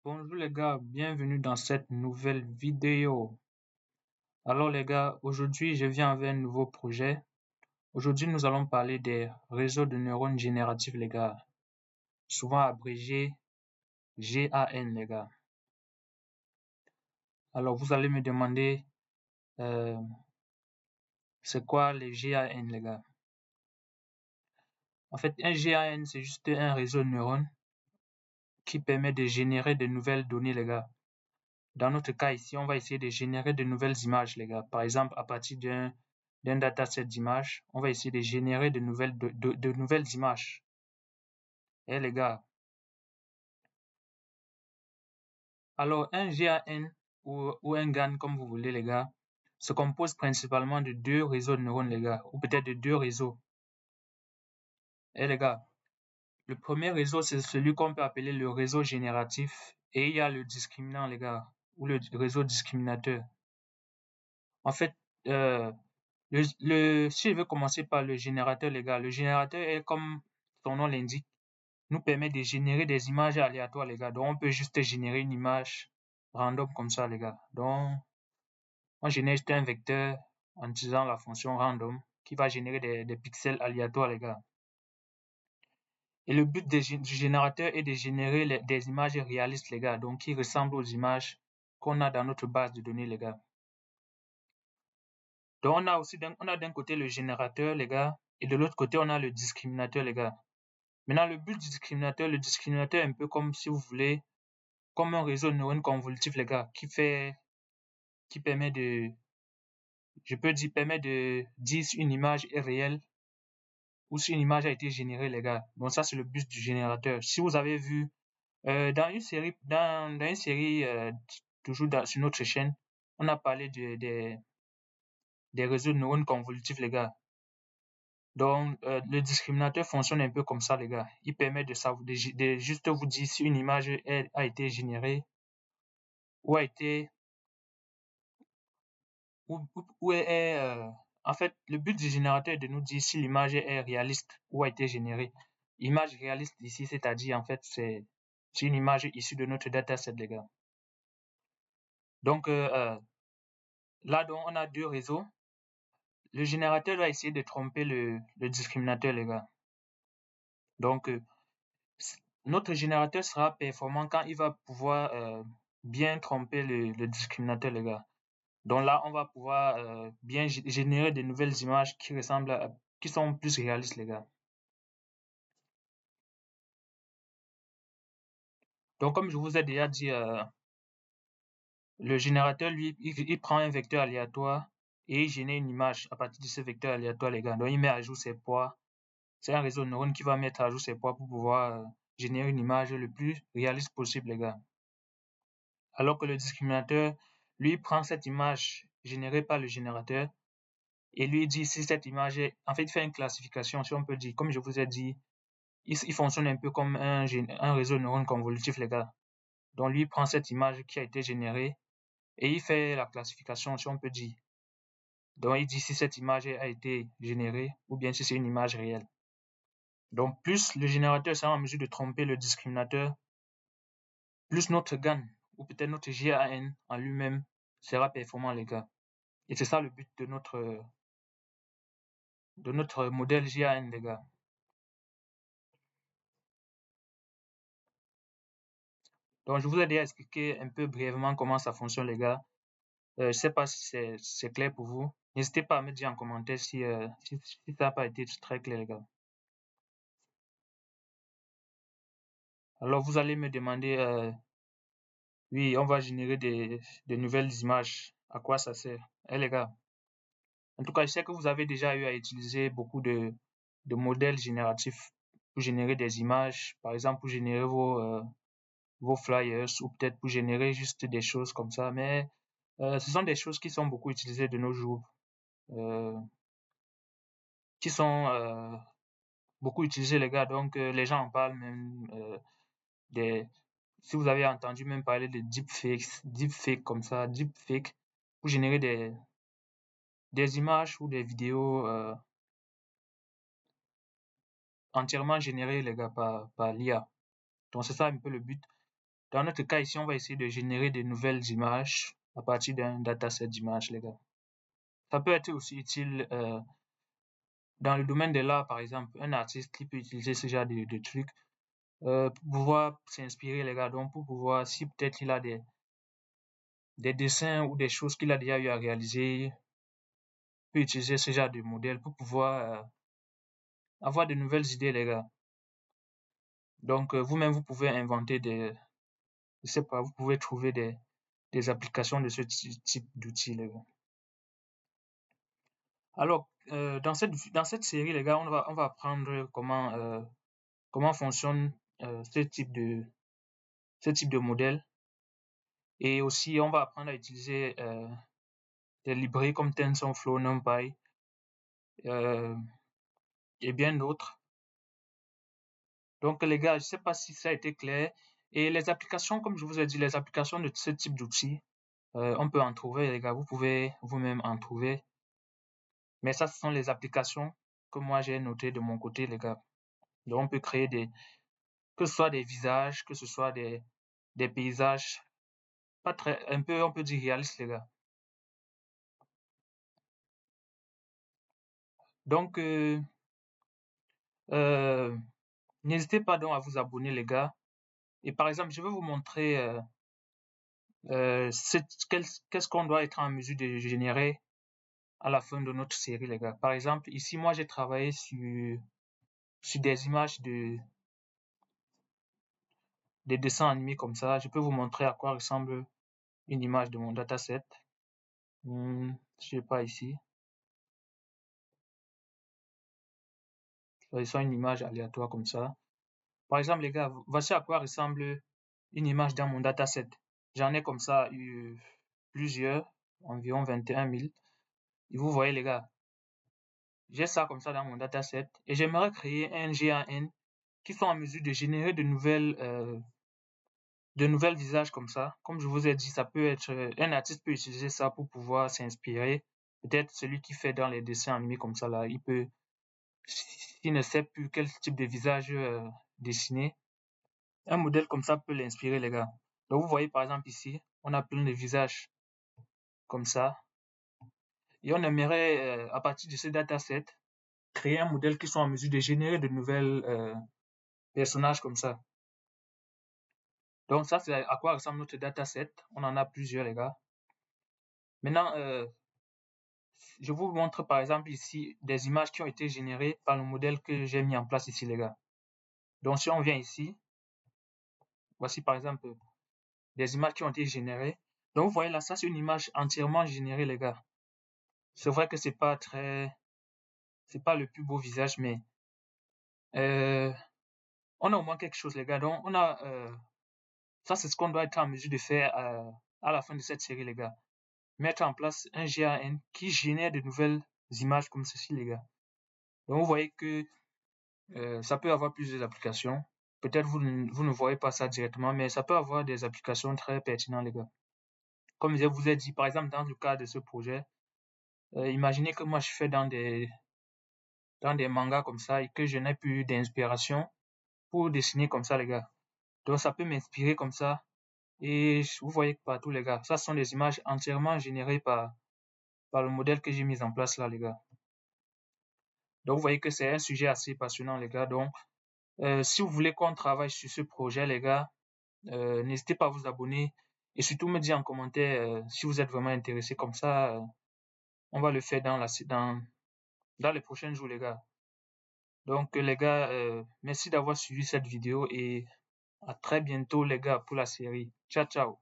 Bonjour les gars, bienvenue dans cette nouvelle vidéo. Alors les gars, aujourd'hui je viens avec un nouveau projet. Aujourd'hui nous allons parler des réseaux de neurones génératifs les gars, souvent abrégé GAN les gars. Alors vous allez me demander euh, c'est quoi les GAN les gars. En fait un GAN c'est juste un réseau de neurones qui permet de générer de nouvelles données les gars. Dans notre cas ici, on va essayer de générer de nouvelles images, les gars. Par exemple, à partir d'un dataset d'images, on va essayer de générer de nouvelles images. Eh les gars, alors un GAN ou un GAN, comme vous voulez, les gars, se compose principalement de deux réseaux de neurones, les gars, ou peut-être de deux réseaux. Eh les gars, le premier réseau, c'est celui qu'on peut appeler le réseau génératif, et il y a le discriminant, les gars, ou le réseau discriminateur. En fait, euh, si je veux commencer par le générateur, les gars, le générateur est comme son nom l'indique, nous permet de générer des images aléatoires, les gars. Donc, on peut juste générer une image random comme ça, les gars. Donc, on génère juste un vecteur en utilisant la fonction random qui va générer des pixels aléatoires, les gars. Et le but du générateur est de générer des images réalistes, les gars, donc qui ressemblent aux images qu'on a dans notre base de données, les gars. Donc, on a d'un côté le générateur, les gars, et de l'autre côté, on a le discriminateur, les gars. Maintenant, le but du discriminateur, le discriminateur est un peu comme, si vous voulez, comme un réseau de neurones convolutif, les gars, qui permet permet de dire si une image est réelle ou si une image a été générée, les gars. Donc, ça, c'est le but du générateur. Si vous avez vu, dans une série, toujours sur notre chaîne, on a parlé des réseaux de neurones convolutifs, les gars. Donc, le discriminateur fonctionne un peu comme ça, les gars. Il permet de juste vous dire si une image a été générée ou a été ou en fait, le but du générateur est de nous dire si l'image est réaliste ou a été générée. Image réaliste ici, c'est-à-dire en fait, c'est une image issue de notre dataset, les gars. Donc là, donc, on a deux réseaux. Le générateur va essayer de tromper le discriminateur, les gars. Donc, notre générateur sera performant quand il va pouvoir bien tromper le discriminateur, les gars. Donc là, on va pouvoir bien générer de nouvelles images qui sont plus réalistes, les gars. Donc, comme je vous ai déjà dit, le générateur, lui, il prend un vecteur aléatoire et il génère une image à partir de ce vecteur aléatoire, les gars. Donc, il met à jour ses poids. C'est un réseau de neurones qui va mettre à jour ses poids pour pouvoir générer une image le plus réaliste possible, les gars. Alors que le discriminateur, lui, prend cette image générée par le générateur et lui dit si cette image est... En fait, il fait une classification, si on peut dire. Comme je vous ai dit, il fonctionne un peu comme un réseau de neurones convolutif, les gars. Donc, lui, il prend cette image qui a été générée et il fait la classification, si on peut dire. Donc, il dit si cette image a été générée ou bien si c'est une image réelle. Donc, plus le générateur sera en mesure de tromper le discriminateur, plus notre GAN, ou peut-être notre GAN en lui-même, sera performant, les gars. Et c'est ça le but de notre modèle GAN, les gars. Donc, je vous ai déjà expliqué un peu brièvement comment ça fonctionne, les gars. Je ne sais pas si c'est clair pour vous. N'hésitez pas à me dire en commentaire si ça n'a pas été très clair, les gars. Alors, vous allez me demander, oui, on va générer de nouvelles images. À quoi ça sert? Eh, les gars, en tout cas, je sais que vous avez déjà eu à utiliser beaucoup de modèles génératifs pour générer des images, par exemple pour générer vos flyers ou peut-être pour générer juste des choses comme ça. Mais ce sont des choses qui sont beaucoup utilisées de nos jours, euh, qui sont beaucoup utilisées, les gars. Donc, les gens en parlent même des... Si vous avez entendu même parler de deepfake comme ça, deepfake, pour générer des images ou des vidéos entièrement générées, les gars, par l'IA. Donc, c'est ça un peu le but. Dans notre cas ici, on va essayer de générer de nouvelles images à partir d'un dataset d'images, les gars. Ça peut être aussi utile dans le domaine de l'art, par exemple, un artiste qui peut utiliser ce genre de trucs pour pouvoir s'inspirer, les gars. Donc, pour pouvoir, si peut-être il a des dessins ou des choses qu'il a déjà eu à réaliser, il peut utiliser ce genre de modèle pour pouvoir avoir de nouvelles idées, les gars. Donc, vous-même, vous pouvez inventer je sais pas, vous pouvez trouver des applications de ce type d'outils, les gars. Alors, dans cette série, les gars, on va apprendre comment fonctionne ce type de modèle. Et aussi, on va apprendre à utiliser des librairies comme TensorFlow, NumPy euh, et bien d'autres. Donc, les gars, je ne sais pas si ça a été clair. Et les applications, comme je vous ai dit, les applications de ce type d'outils, on peut en trouver, les gars. Vous pouvez vous-même en trouver. Mais ça, ce sont les applications que moi, j'ai notées de mon côté, les gars. Donc, on peut créer que ce soit des visages, que ce soit des paysages, pas très, on peut dire réalistes, les gars. Donc, n'hésitez pas donc à vous abonner, les gars. Et par exemple, je vais vous montrer qu'est-ce qu'on doit être en mesure de générer à la fin de notre série, les gars. Par exemple, ici, moi, j'ai travaillé sur des images des dessins animés comme ça. Je peux vous montrer à quoi ressemble une image de mon dataset. Je sais pas ici. Choisissons une image aléatoire comme ça. Par exemple, les gars, voici à quoi ressemble une image dans mon dataset. J'en ai comme ça eu plusieurs, environ 21 000. Et vous voyez, les gars, j'ai ça comme ça dans mon dataset et j'aimerais créer un GAN qui soit en mesure de générer de nouvelles visages comme ça. Comme je vous ai dit, ça peut être un artiste peut utiliser ça pour pouvoir s'inspirer. Peut-être celui qui fait dans les dessins animés comme ça là, s'il ne sait plus quel type de visage dessiner, un modèle comme ça peut l'inspirer, les gars. Donc vous voyez par exemple ici, on a plein de visages comme ça et on aimerait à partir de ce dataset créer un modèle qui soit en mesure de générer de nouvelles personnages comme ça. Donc ça, c'est à quoi ressemble notre dataset. On en a plusieurs, les gars. Maintenant, je vous montre par exemple ici des images qui ont été générées par le modèle que j'ai mis en place ici, les gars. Donc si on vient ici, voici par exemple des images qui ont été générées. Donc vous voyez là, ça c'est une image entièrement générée, les gars. C'est vrai que c'est pas le plus beau visage, mais on a au moins quelque chose, les gars. Donc ça c'est ce qu'on doit être en mesure de faire à la fin de cette série, les gars. Mettre en place un GAN qui génère de nouvelles images comme ceci, les gars. Donc, vous voyez que ça peut avoir plusieurs applications. Peut-être vous ne voyez pas ça directement, mais ça peut avoir des applications très pertinentes, les gars. Comme je vous ai dit, par exemple, dans le cas de ce projet, imaginez que moi, je fais dans des mangas comme ça et que je n'ai plus d'inspiration pour dessiner comme ça, les gars. Donc, ça peut m'inspirer comme ça. Et vous voyez que partout, les gars, ça sont des images entièrement générées par le modèle que j'ai mis en place là, les gars. Donc, vous voyez que c'est un sujet assez passionnant, les gars. Donc, si vous voulez qu'on travaille sur ce projet, les gars, n'hésitez pas à vous abonner et surtout me dire en commentaire si vous êtes vraiment intéressé. Comme ça, on va le faire dans les prochains jours, les gars. Donc, les gars, merci d'avoir suivi cette vidéo et à très bientôt, les gars, pour la série. Ciao, ciao.